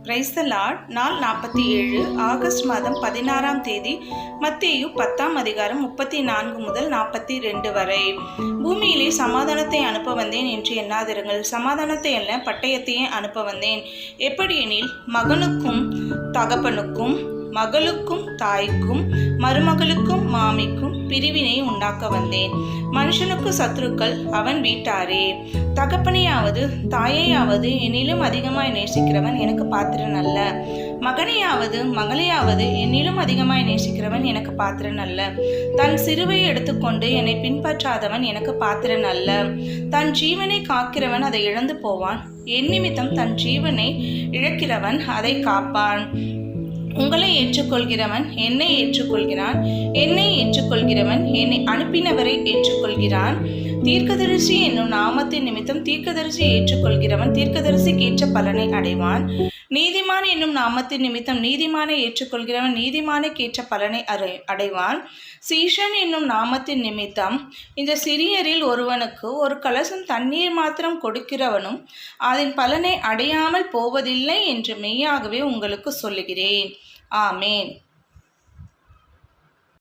Praise the Lord. நாள் 47 August மாதம் 16ஆம் தேதி. மத்தேயு 10ஆம் அதிகாரம் 34 முதல் 42 வரை. பூமியிலே சமாதானத்தை அனுப்ப வந்தேன் என்று எண்ணாதிருங்கள், சமாதானத்தை அல்ல பட்டயத்தையே அனுப்ப வந்தேன். எப்படியெனில் மகனுக்கும் தகப்பனுக்கும், மகளுக்கும் தாய்க்கும், மருமகளுக்கும் மாமிக்கும் பிரிவினை உண்டாக்க வந்தேன். மனுஷனுக்கு சத்துருக்கள் அவன் வீட்டாரே. தகப்பனையாவது தாயையாவது என்னிலும் அதிகமாய் நேசிக்கிறவன் எனக்கு பாத்திரன் அல்ல. மகனையாவது மகளையாவது என்னிலும் அதிகமாய் நேசிக்கிறவன் எனக்கு பாத்திரன் அல்ல. தன் சிறுவையை எடுத்துக்கொண்டு என்னை பின்பற்றாதவன் எனக்கு பாத்திரன் அல்ல. தன் ஜீவனை காக்கிறவன் அதை இழந்து போவான். என் நிமித்தம் தன் ஜீவனை இழக்கிறவன் அதை காப்பான். உங்களை ஏற்றுக்கொள்கிறவன் என்னை ஏற்றுக்கொள்கிறான், என்னை ஏற்றுக்கொள்கிறவன் என்னை அனுப்பினவரை ஏற்றுக்கொள்கிறான். தீர்க்கதரிசி என்னும் நாமத்தின் நிமித்தம் தீர்க்கதரிசி ஏற்றுக்கொள்கிறவன் தீர்க்கதரிசிக்கு ஏற்ற பலனை அடைவான். நீதிமான் என்னும் நாமத்தின் நிமித்தம் நீதிமானை ஏற்றுக்கொள்கிறவன் நீதிமானுக்கு ஏற்ற பலனை அடைவான். சீஷன் என்னும் நாமத்தின் நிமித்தம் இந்த சிறியரில் ஒருவனுக்கு ஒரு கலசம் தண்ணீர் மாத்திரம் கொடுக்கிறவனும் அதன் பலனை அடையாமல் போவதில்லை என்று மெய்யாகவே உங்களுக்கு சொல்லுகிறேன். ஆமேன்.